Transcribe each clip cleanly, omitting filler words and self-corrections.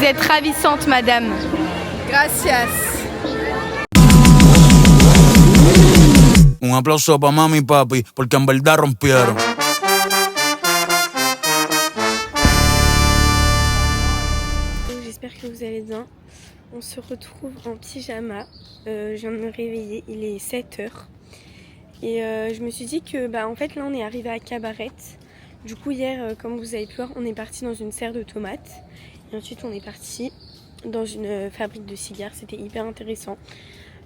Vous êtes ravissante, madame. Gracias. Un aplauso para mami y papi, porque en verdad rompieron. J'espère que vous allez bien. On se retrouve en pyjama. Je viens de me réveiller, il est 7h. Et je me suis dit que en fait là on est arrivé à Cabaret. Du coup hier, comme vous avez pu voir, on est parti dans une serre de tomates. Et ensuite on est parti dans une fabrique de cigares. C'était hyper intéressant.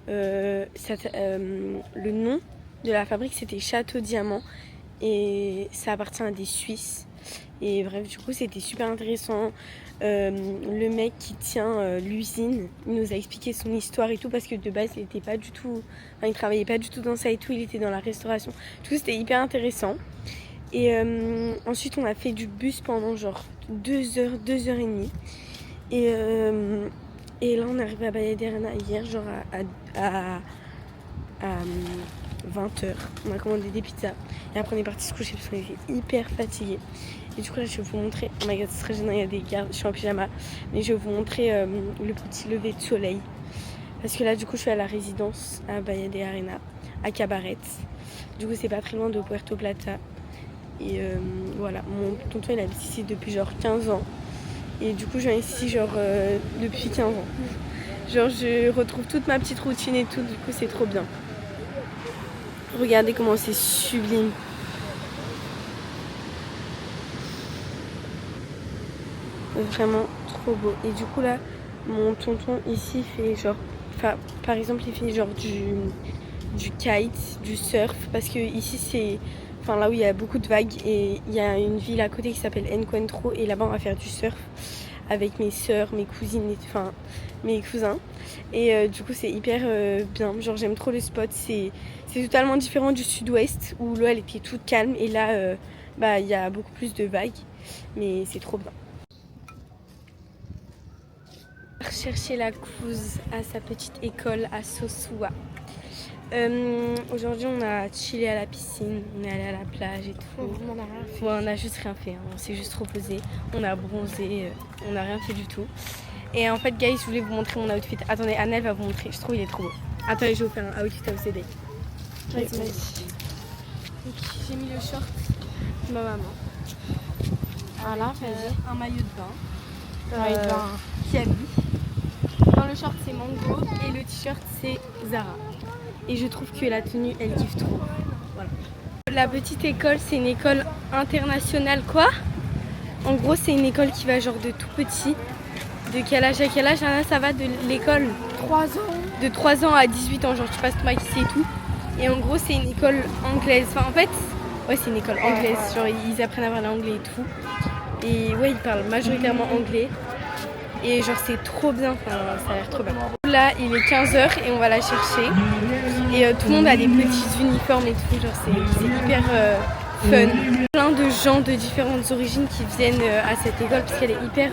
Le nom de la fabrique c'était Château Diamant. Et ça appartient à des Suisses. Et bref, du coup c'était super intéressant. Le mec qui tient l'usine, il nous a expliqué son histoire et tout, parce que de base il était pas du tout, il travaillait pas du tout dans ça et tout, il était dans la restauration. Du coup c'était hyper intéressant. Et ensuite on a fait du bus pendant genre 2 heures, 2 heures et demie. Et là on est arrivé à Bahia de Arena hier, genre à 20h. On a commandé des pizzas et après on est parti se coucher parce qu'on était hyper fatigués. Et du coup là je vais vous montrer, oh my god c'est très gênant, il y a des gardes, je suis en pyjama, mais je vais vous montrer le petit lever de soleil. Parce que là du coup je suis à la résidence à Bahia de Arena, à Cabaret. Du coup c'est pas très loin de Puerto Plata. Et voilà, mon tonton il habite ici depuis genre 15 ans. Et du coup je viens ici genre depuis 15 ans. Genre je retrouve toute ma petite routine et tout, du coup c'est trop bien. Regardez comment c'est sublime. Vraiment trop beau. Et du coup là, mon tonton ici fait genre, par exemple il fait genre du kite, du surf. Parce que ici c'est là où il y a beaucoup de vagues. Et il y a une ville à côté qui s'appelle Encuentro. Et là-bas on va faire du surf avec mes soeurs, mes cousines, mes cousins. Et du coup c'est hyper bien. Genre j'aime trop le spot. C'est totalement différent du sud-ouest où l'eau elle était toute calme. Et là il y a beaucoup plus de vagues. Mais c'est trop bien. Chercher la couse à sa petite école à Sosua. Aujourd'hui on a chillé à la piscine, on est allé à la plage et tout. On a juste rien fait, hein. On s'est juste reposé, on a bronzé, on n'a rien fait du tout. Et en fait guys, je voulais vous montrer mon outfit. Attendez, Annelle va vous montrer, je trouve il est trop beau. Attendez, je vais vous faire un outfit of the day. Vas-y. J'ai mis le short de ma maman. Voilà, un maillot de bain. Qui habille. Dans le short c'est Mango et le t-shirt c'est Zara. Et je trouve que la tenue elle kiffe trop. Voilà. La petite école c'est une école internationale quoi. En gros c'est une école qui va genre de tout petit. De quel âge à quel âge Anna, ça va de l'école 3 ans. De 3 ans à 18 ans, genre tu passes ton bac ici et tout. Et en gros c'est une école anglaise. Enfin en fait, ouais c'est une école anglaise. Genre ils apprennent à parler anglais et tout. Et ouais ils parlent majoritairement anglais. Et genre c'est trop bien, ça a l'air trop bien. Là il est 15h et on va la chercher. Et tout le monde a des petits uniformes et tout, genre c'est hyper fun. Plein de gens de différentes origines qui viennent à cette école parce qu'elle est hyper...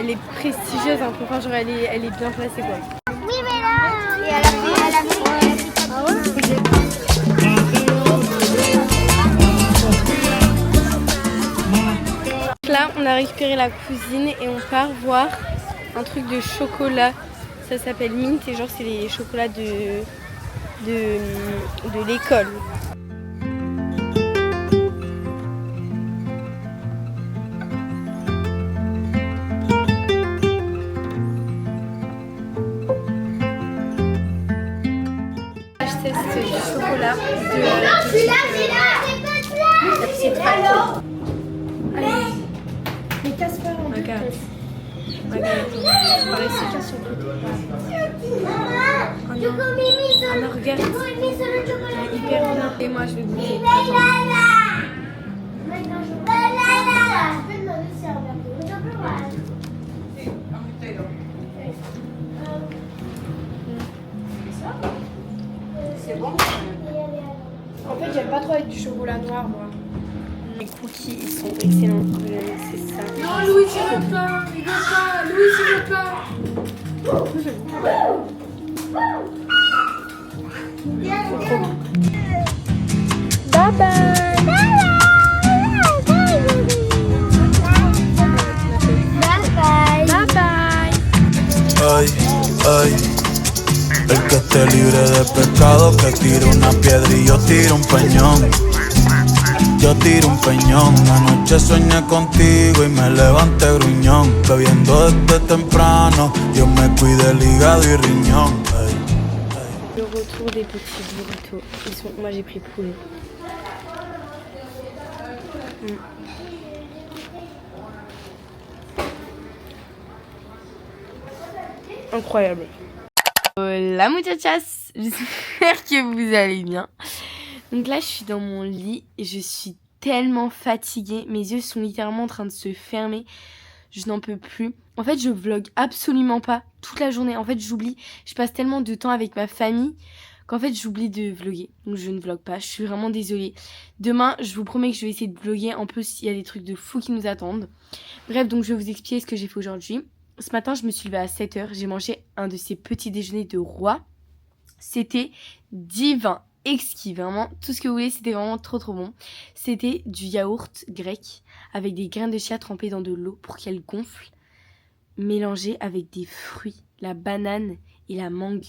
elle est prestigieuse un peu, enfin genre elle est bien placée quoi. Oui mais là, et à la Là on a récupéré la cousine et on part voir un truc de chocolat. Ça s'appelle Mint et genre c'est les chocolats de l'école. Je teste du chocolat Mais casse pas en Regarde. Alors regarde, hyper bien. Et moi je vais goûter. C'est bon. En fait j'aime pas trop avec du chocolat noir moi. Les cookies ils sont excellents. C'est ça. Non Louis il veut pas, Louis il veut pas. Bye bye. Bye bye. ey. El que esté libre de pecado, que tire una piedra y yo tiro un peñón. Yo tiro un peñón. Anoche soñé contigo y me levanté gruñón. Bebiendo desde temprano, yo me cuidé el hígado y riñón, ey. Le retour des petits burritos. Moi j'ai pris poulet. Incroyable. La muchachas, j'espère que vous allez bien. Donc là je suis dans mon lit et je suis tellement fatiguée. Mes yeux sont littéralement en train de se fermer. Je n'en peux plus. En fait je vlog absolument pas toute la journée. En fait j'oublie, je passe tellement de temps avec ma famille qu'en fait j'oublie de vlogger. Donc je ne vlog pas, je suis vraiment désolée. Demain je vous promets que je vais essayer de vlogger. En plus il y a des trucs de fou qui nous attendent. Bref, donc je vais vous expliquer ce que j'ai fait aujourd'hui. Ce matin je me suis levée à 7h, j'ai mangé un de ces petits déjeuners de roi. C'était divin, exquis, vraiment tout ce que vous voulez, c'était vraiment trop bon. C'était du yaourt grec avec des graines de chia trempées dans de l'eau pour qu'elles gonflent, mélangées avec des fruits, la banane et la mangue.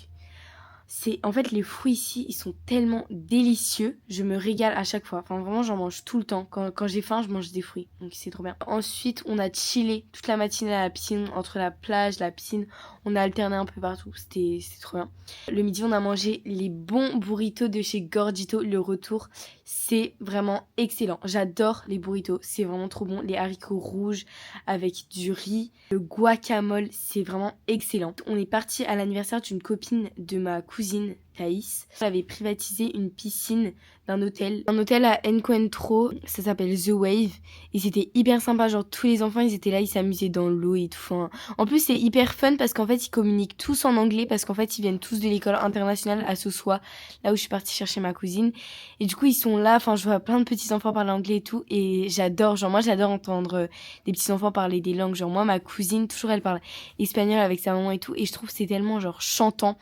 En fait les fruits ici ils sont tellement délicieux, je me régale à chaque fois, enfin vraiment j'en mange tout le temps, quand j'ai faim je mange des fruits, donc c'est trop bien. Ensuite on a chillé toute la matinée à la piscine, entre la plage, la piscine, on a alterné un peu partout, c'était trop bien. Le midi on a mangé les bons burritos de chez Gordito, le retour, c'est vraiment excellent, j'adore les burritos, c'est vraiment trop bon, les haricots rouges avec du riz, le guacamole, c'est vraiment excellent. On est parti à l'anniversaire d'une copine de ma cousine Thaïs. Elle avait privatisé une piscine d'un hôtel. Un hôtel à Encuentro, ça s'appelle The Wave. Et c'était hyper sympa, genre tous les enfants ils étaient là, ils s'amusaient dans l'eau et tout. Enfin, en plus c'est hyper fun parce qu'en fait ils communiquent tous en anglais parce qu'en fait ils viennent tous de l'école internationale à Sosua, là où je suis partie chercher ma cousine. Et du coup ils sont là, enfin je vois plein de petits enfants parler anglais et tout. Et j'adore, genre moi j'adore entendre des petits enfants parler des langues. Genre moi ma cousine, toujours elle parle espagnol avec sa maman et tout. Et je trouve que c'est tellement genre chantant.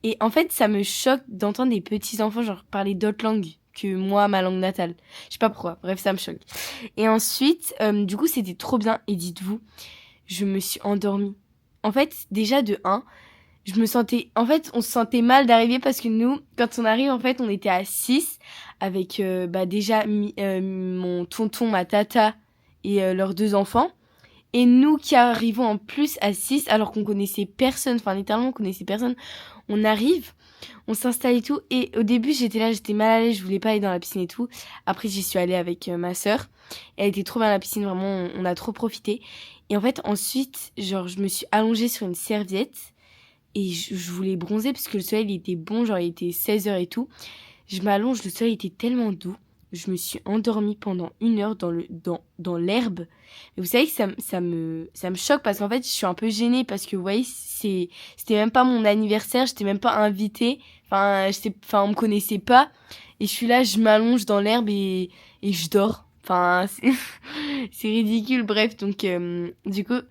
Et en fait ça me choque d'entendre des petits enfants genre parler d'autres langues que moi, ma langue natale. Je sais pas pourquoi, bref ça me choque. Et ensuite, du coup c'était trop bien. Et dites-vous, je me suis endormie. En fait, déjà de 1, je me sentais... En fait, on se sentait mal d'arriver parce que nous, quand on arrive, en fait, on était à 6 avec déjà mon tonton, ma tata et leurs 2 enfants. Et nous qui arrivons en plus à 6 alors qu'on connaissait personne, enfin littéralement on connaissait personne, on arrive, on s'installe et tout. Et au début j'étais là, j'étais mal à l'aise, je voulais pas aller dans la piscine et tout. Après j'y suis allée avec ma sœur, elle était trop bien à la piscine, vraiment on a trop profité. Et en fait ensuite genre je me suis allongée sur une serviette et je voulais bronzer parce que le soleil il était bon, genre il était 16h et tout. Je m'allonge, le soleil était tellement doux. Je me suis endormie pendant 1 heure dans l'herbe. Et vous savez que ça me choque parce qu'en fait, je suis un peu gênée parce que vous voyez, c'était même pas mon anniversaire, j'étais même pas invitée. Enfin, on me connaissait pas. Et je suis là, je m'allonge dans l'herbe et je dors. Enfin, c'est ridicule. Bref, donc du coup,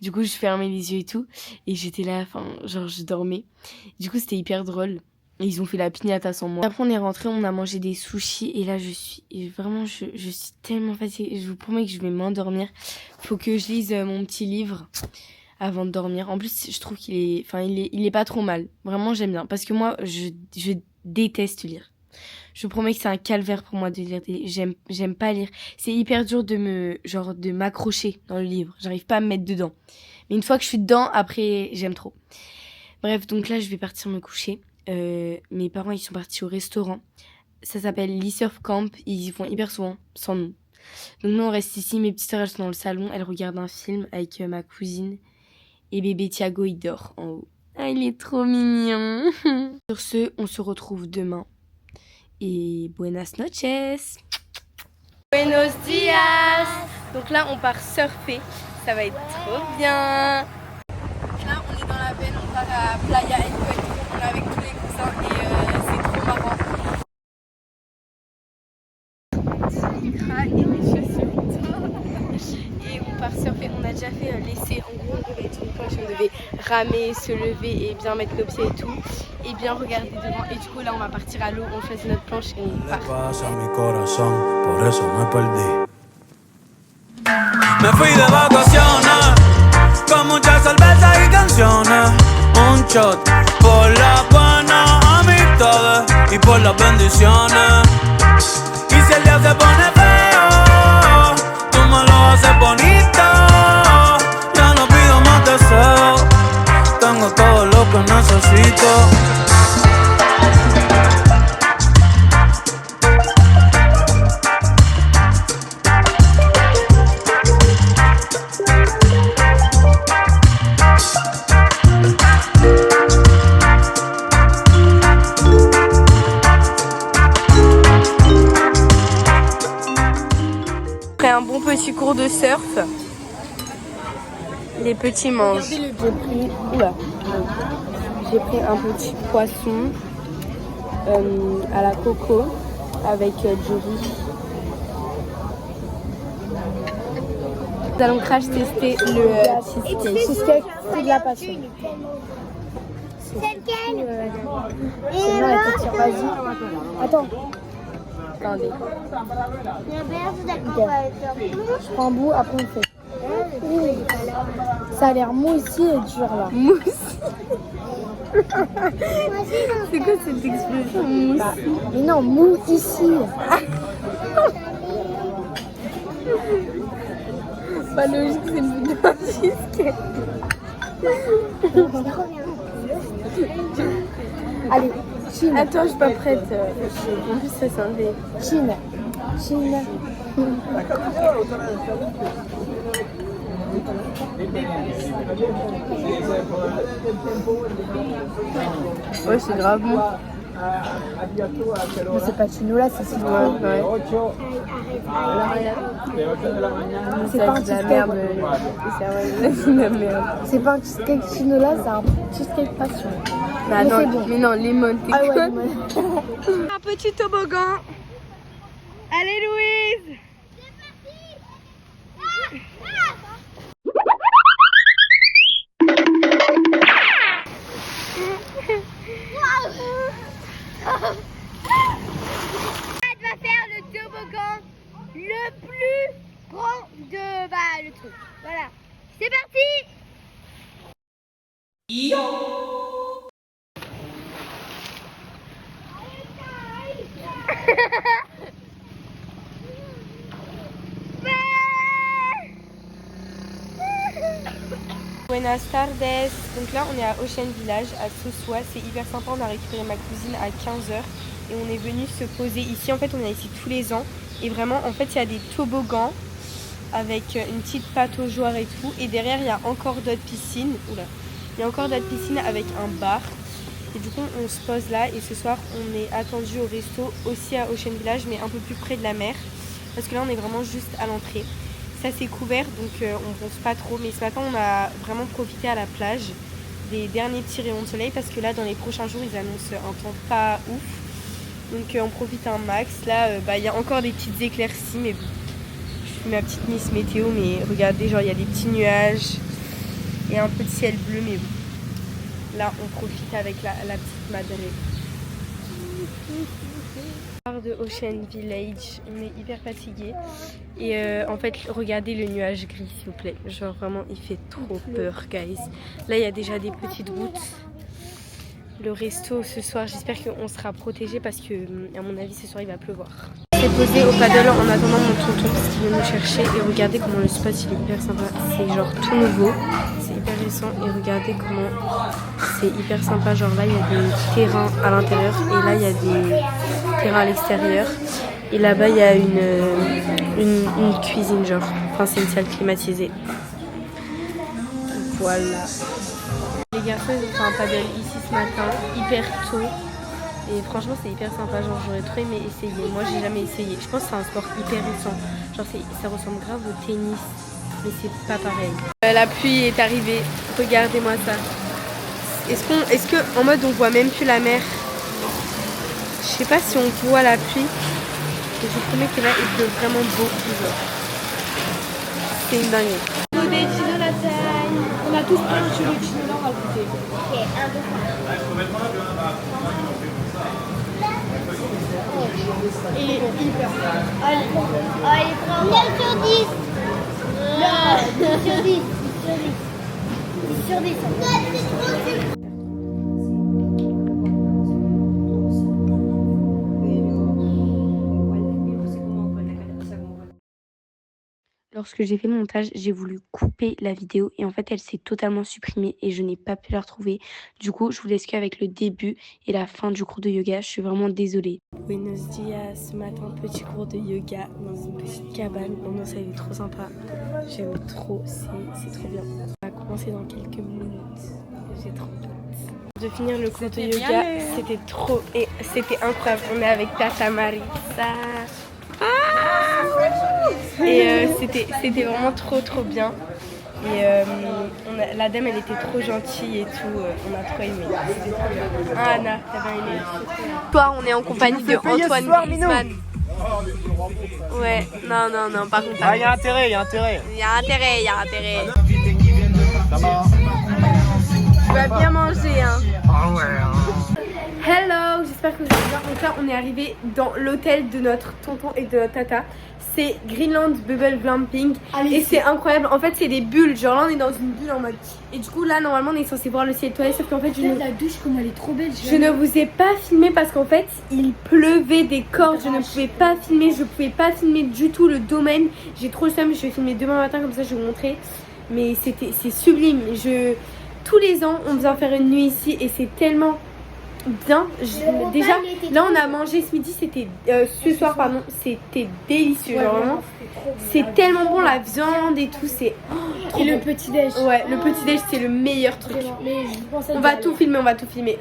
je fermais les yeux et tout et j'étais là, enfin, genre je dormais. Du coup, c'était hyper drôle. Et ils ont fait la piñata sans moi. Après on est rentré, on a mangé des sushis et là je suis tellement fatiguée. Je vous promets que je vais m'endormir. Faut que je lise mon petit livre avant de dormir. En plus je trouve qu'il est pas trop mal. Vraiment j'aime bien parce que moi je déteste lire. Je vous promets que c'est un calvaire pour moi de lire. J'aime pas lire. C'est hyper dur de m'accrocher dans le livre. J'arrive pas à me mettre dedans. Mais une fois que je suis dedans, après j'aime trop. Bref, donc là je vais partir me coucher. Mes parents ils sont partis au restaurant, ça s'appelle Lee Surf Camp, ils y vont hyper souvent sans nous. Donc nous on reste ici, mes petites sœurs elles sont dans le salon, elles regardent un film avec ma cousine et bébé Thiago il dort en haut. Ah il est trop mignon. Sur ce on se retrouve demain et buenas noches. Buenos dias. Donc là on part surfer, ça va être trop bien. Là on est dans la veine, on part à Playa Encuentro, on est avec tous les cousins et c'est trop marrant. Et mes chaussures et on part surfer, on a déjà fait l'essai, en gros on devait être une planche, on devait ramer, se lever et bien mettre nos pieds et tout et bien regarder devant et du coup là on va partir à l'eau, on choisit notre planche et on part. Me fui de vacaciones, con muchas cervezas y canciones. Un shot por las buenas amistades y por las bendiciones. Y si el día se pone feo, tú me lo haces bonito. Ya no pido más deseos, tengo todo lo que necesito. Après un bon petit cours de surf, les petits mangent. J'ai pris un petit poisson à la coco avec du riz. Nous allons crash tester le cheesecake. C'est de la passion. C'est lequel? C'est là, vas-y. Attends, Attendez. je prends un bout, après on fait. Ça a l'air mou ici et dur là. Mousse. C'est quoi cette expression mousse? Mais non, mou ici. Pas logique, c'est le bout d'un cheesecake. Allez, Chine. Attends, je suis pas prête. En plus, ça scindé. Chine. Chine. Ouais, c'est grave bon. Mais c'est pas chino là, c'est citron. Ouais. C'est pas un de la merde. cheesecake. C'est de la merde. C'est pas un cheesecake chino là, c'est un cheesecake passion. Bah Mais non, c'est bon. mais non, lemon, t'es Ah ouais, conne. lemon. Un petit toboggan. Allez Louise. Elle va faire le toboggan le plus grand de le truc. Voilà. C'est parti. Buenas tardes. Donc là, on est à Ocean Village, à Sosua. C'est hyper sympa. On a récupéré ma cousine à 15h et on est venu se poser ici. En fait, on est ici tous les ans. Et vraiment, en fait, il y a des toboggans avec une petite pataugeoire et tout. Et derrière, il y a encore d'autres piscines. Oula. Il y a encore d'autres piscines avec un bar. Et du coup, on se pose là. Et ce soir, on est attendu au resto aussi à Ocean Village, mais un peu plus près de la mer. Parce que là, on est vraiment juste à l'entrée. Ça c'est couvert, donc on bronze pas trop. Mais ce matin, on a vraiment profité à la plage des derniers petits rayons de soleil. Parce que là, dans les prochains jours, ils annoncent un temps pas ouf. Donc on profite un max. Là, il y a encore des petites éclaircies. Mais bon, je fais ma petite Miss Météo. Mais regardez, genre il y a des petits nuages et un peu de ciel bleu. Mais bon, là, on profite avec la petite madrée. De Ocean Village, on est hyper fatigué et en fait regardez le nuage gris s'il vous plaît, genre vraiment il fait trop peur guys. Là il y a déjà des petites gouttes. Le resto ce soir, j'espère qu'on sera protégé parce que à mon avis ce soir il va pleuvoir. On s'est posé au paddle en attendant mon tonton parce qu'il vient nous chercher et regardez comment le spot il est hyper sympa, c'est genre tout nouveau, c'est hyper récent et regardez comment c'est hyper sympa, genre là il y a des terrains à l'intérieur et là il y a des terrains à l'extérieur et là-bas il y a une cuisine genre, enfin c'est une salle climatisée. Voilà. Les garçons ils ont fait un paddle ici ce matin, hyper tôt. Et franchement c'est hyper sympa, genre j'aurais trop aimé essayer. Moi j'ai jamais essayé. Je pense que c'est un sport hyper récent. Genre ça ressemble grave au tennis, mais c'est pas pareil. La pluie est arrivée, regardez-moi ça. Est-ce que en mode on voit même plus la mer? Je sais pas si on voit la pluie. Mais je vous promets que là il pleut vraiment beaucoup. C'est une dinguerie. Des chino la taille. On a tous pris un chilo chino là, on va goûter. Ok, 1, 2, 3. Il est hyper bon. Allez, prends 9 sur 10. 10 sur 10. 10 sur 10. 10 sur 10. lorsque j'ai fait le montage, j'ai voulu couper la vidéo et en fait elle s'est totalement supprimée et je n'ai pas pu la retrouver. Du coup, je vous laisse qu'avec le début et la fin du cours de yoga. Je suis vraiment désolée. Buenos dias, ce matin petit cours de yoga dans une petite cabane. L'ambiance elle est trop sympa. J'aime trop, c'est trop bien. On va commencer dans quelques minutes. J'ai trop hâte de finir le cours de yoga. C'était trop et c'était incroyable. On est avec Tata Marissa. Et c'était vraiment trop bien. Et la dame elle était trop gentille et tout, on a trop aimé. C'était trop bien. Ah Anna, t'as bien aimé. Toi on est en compagnie de Antoine Griezmann. Ouais, non, par contre. Ah, il y a intérêt. Il y a intérêt. Tu vas bien manger, hein. Ah ouais. Hello, j'espère que vous allez bien. Donc là, on est arrivé dans l'hôtel de notre tonton et de notre tata. C'est Greenland Bubble Glamping. Et c'est incroyable. En fait, c'est des bulles. Genre là, on est dans une bulle en mode. Et du coup, là, normalement, on est censé voir le ciel étoilé. Sauf qu'en fait, La douche, comme elle est trop belle. je ne vous ai pas filmé parce qu'en fait, il pleuvait des cordes. Je ne pouvais pas filmer. Je pouvais pas filmer du tout le domaine. J'ai trop le seum. Je vais filmer demain matin. Comme ça, je vais vous montrer. Mais c'est sublime. Tous les ans, on vient faire une nuit ici. Et c'est tellement bien. Déjà, là on a mangé ce midi, c'était ce soir pardon, c'était délicieux, genre vraiment. C'est tellement bon la viande et tout, c'est Et le petit déj. Ouais, le petit déj c'est le meilleur truc. On va tout filmer,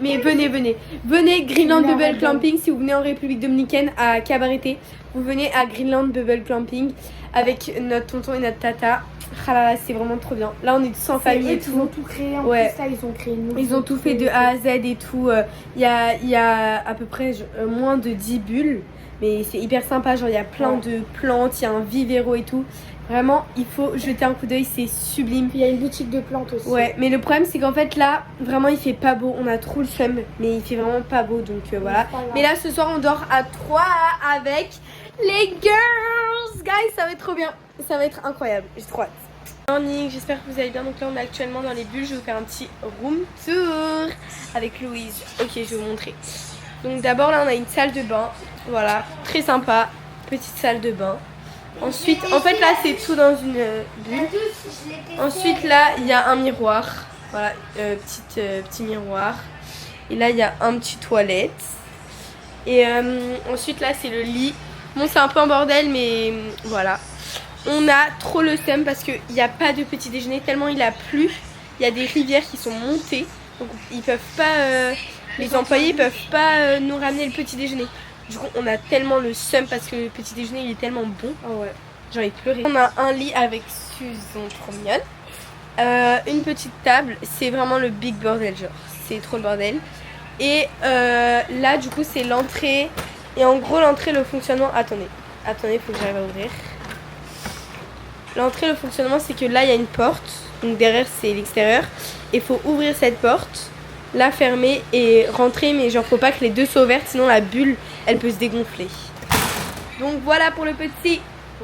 Mais venez Greenland Bubble Glamping si vous venez en République Dominicaine à Cabarete. Vous venez à Greenland Bubble Glamping avec notre tonton et notre tata. Ah là là, c'est vraiment trop bien. Là, on est tous en famille et tout. Ils ont tout créé. En plus, là, ils ont créé. Ils ont tout fait de A à Z et tout. Il y a à peu près moins de 10 bulles. Mais c'est hyper sympa. Genre, il y a plein de plantes. Il y a un vivero et tout. Vraiment, il faut jeter un coup d'œil. C'est sublime. Il y a une boutique de plantes aussi. Ouais, mais le problème, c'est qu'en fait, là, vraiment, il fait pas beau. On a trop le seum. Mais il fait vraiment pas beau. Donc voilà. Mais là, ce soir, on dort à 3 avec les girls. Guys, ça va être trop bien. Ça va être incroyable. J'ai trop hâte. Morning, j'espère que vous allez bien. Donc là on est actuellement dans les bulles. Je vais vous faire un petit room tour avec Louise. Ok, je vais vous montrer. Donc d'abord là on a une salle de bain. Voilà, très sympa. Petite salle de bain. Ensuite, en fait là c'est tout dans une bulle. Ensuite là il y a un miroir. Voilà, petit miroir. Et là il y a un petit toilette. Et ensuite là c'est le lit. Bon c'est un peu en bordel mais voilà. On a trop le seum parce qu'il n'y a pas de petit déjeuner tellement il a plu. Il y a des rivières qui sont montées. Donc ils peuvent pas, les employés peuvent pas nous ramener le petit déjeuner. Du coup on a tellement le seum parce que le petit déjeuner il est tellement bon. Oh ouais, j'ai envie de pleurer. On a un lit avec Susan trop mignonne. Une petite table, c'est vraiment le big bordel genre. C'est trop le bordel. Et là du coup c'est l'entrée. Et en gros l'entrée, le fonctionnement... Attendez, faut que j'arrive à ouvrir. L'entrée, le fonctionnement, c'est que là, il y a une porte. Donc derrière, c'est l'extérieur. Il faut ouvrir cette porte, la fermer et rentrer. Mais genre, faut pas que les deux soient ouvertes, sinon la bulle, elle peut se dégonfler. Donc voilà pour le petit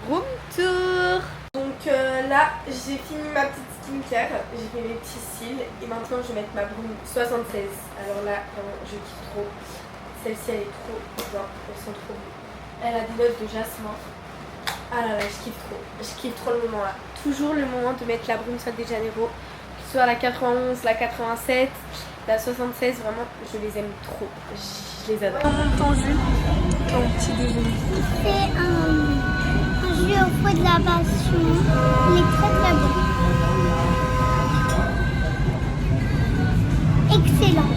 room tour. Donc là, j'ai fini ma petite skincare. J'ai fait mes petits cils. Et maintenant, je vais mettre ma brume 76. Alors là, vraiment, je kiffe trop. Celle-ci, elle est trop bien. Elle sent trop bon. Elle a des notes de jasmin. Ah là là, je kiffe trop le moment là. Toujours le moment de mettre la brume Sol de Janeiro, que ce soit la 91, la 87, la 76, vraiment je les aime trop, je les adore. Ton jus, ton petit déjeuner. C'est un jus au fruit de la passion, il est très bon. Excellent.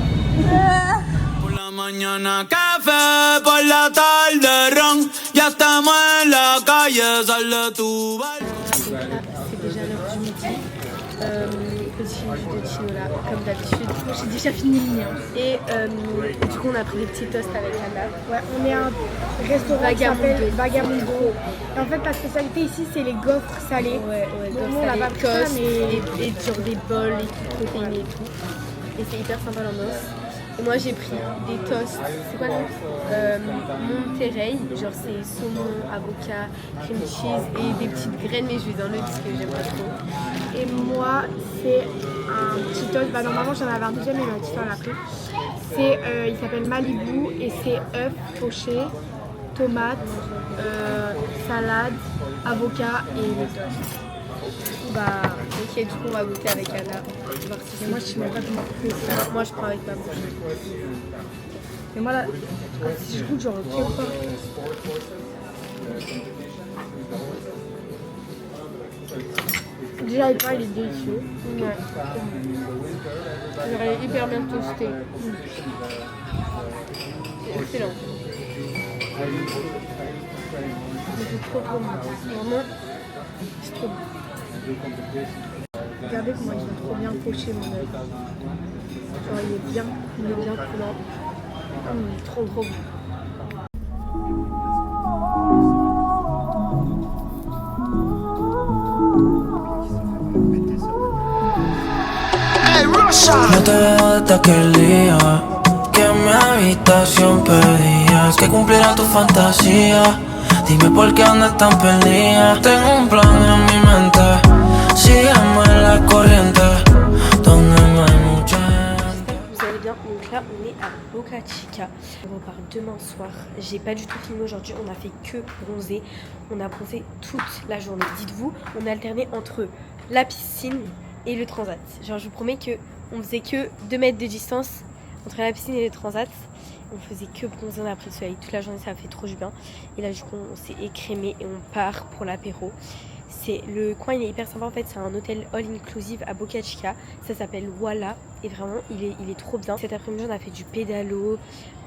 Mañana café, por la tarde ron, ya estamos en la calle, sal de tu balcón. C'est déjà l'heure du midi. Petit jus de tinola, comme d'habitude. J'ai déjà fini le mien. Et du coup, on a pris des petits toasts avec Anna. Ouais, on est à un restaurant qui s'appelle Vagamundo. Et en fait, la spécialité ici, c'est les gaufres salés. Ouais, Nous, on l'a pas pris ça, mais... et genre des bols et tout, protéinés et tout. Et c'est hyper sympa l'ambiance. Et moi j'ai pris des toasts, c'est quoi le nom Monterey, genre c'est saumon, avocat, cream cheese et des petites graines, mais je les enlève parce que j'aime pas trop. Et moi c'est un petit toast, bah normalement j'en avais un deuxième mais ma petite soeur l'a pris. C'est, il s'appelle Malibu et c'est œufs pochés, tomates, salade, avocat et le toast. Bah, ok, du coup, on va goûter avec Anna. Voir si Et moi, je sais même pas comment on fait ça. moi, je prends avec ma bouche. Et moi, là, si je goûte, genre, ok ou pas? Déjà, le pain, il est délicieux. Ouais. Il est hyper bien toasté. C'est excellent. C'est trop bon. Vraiment, c'est trop bon. Regardez comment ils ont trop bien poché mon œuf. Genre, il est bien coulant. Trop bon. No te veo desde aquel día que en mi habitación pedías que cumpliera tu fantasía. Dime por qué andas tan perdida. Tengo un plan en mi mente, sígueme la corriente donde no hay mucha gente. Vous allez bien, donc là on est à Boca Chica. On repart demain soir. J'ai pas du tout filmé aujourd'hui, on a fait que bronzer. On a bronzé toute la journée. Dites-vous, on a alterné entre la piscine et le transat. Genre je vous promets que on faisait que 2 mètres de distance entre la piscine et le transat. On faisait que bronzer, on a pris le soleil toute la journée, ça a fait trop du bien. Et là du coup on s'est écrémé et on part pour l'apéro. Le coin il est hyper sympa en fait, c'est un hôtel all inclusive à Boca Chica. Ça s'appelle Wala et vraiment il est trop bien. Cet après-midi on a fait du pédalo,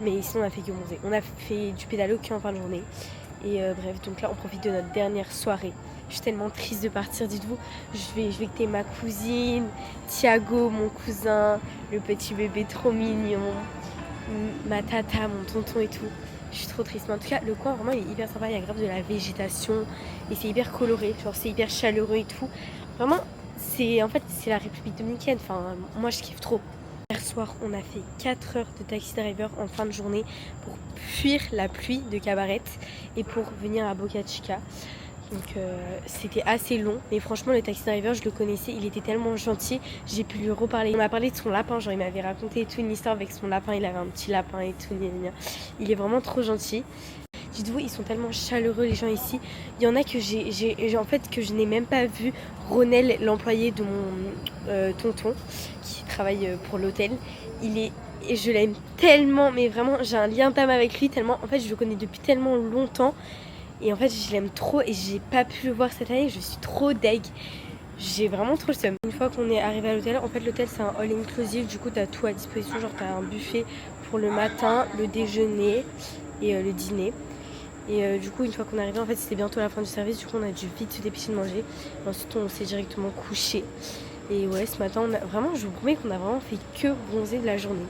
mais sinon on a fait que bronzer. On a fait du pédalo qu'en fin de journée. Et bref, donc là on profite de notre dernière soirée. Je suis tellement triste de partir, dites-vous. Je vais quitter ma cousine, Thiago, mon cousin, le petit bébé trop mignon, ma tata, mon tonton et tout. Je suis trop triste. Mais en tout cas, le coin vraiment il est hyper sympa. Il y a grave de la végétation et c'est hyper coloré. Genre c'est hyper chaleureux et tout. Vraiment, c'est la République dominicaine. Enfin, moi je kiffe trop. Hier soir, on a fait 4 heures de taxi driver en fin de journée pour fuir la pluie de Cabaret et pour venir à Boca Chica. Donc c'était assez long, mais franchement le taxi driver je le connaissais, il était tellement gentil, j'ai pu lui reparler. Il m'a parlé de son lapin, genre il m'avait raconté toute une histoire avec son lapin, il avait un petit lapin et tout, il est vraiment trop gentil. Dites-vous, ils sont tellement chaleureux les gens ici. Il y en a que que je n'ai même pas vu. Ronel, l'employé de mon tonton qui travaille pour l'hôtel, et je l'aime tellement, mais vraiment j'ai un lien d'âme avec lui tellement, en fait je le connais depuis tellement longtemps. Et en fait je l'aime trop et j'ai pas pu le voir cette année, je suis trop deg. J'ai vraiment trop le seum. Une fois qu'on est arrivé à l'hôtel, en fait l'hôtel c'est un all inclusive, du coup t'as tout à disposition, genre t'as un buffet pour le matin, le déjeuner et le dîner. Et du coup une fois qu'on est arrivé, en fait c'était bientôt la fin du service, du coup on a dû vite se dépêcher de manger. Et ensuite on s'est directement couché. Et ouais, ce matin, je vous promets qu'on a vraiment fait que bronzer de la journée.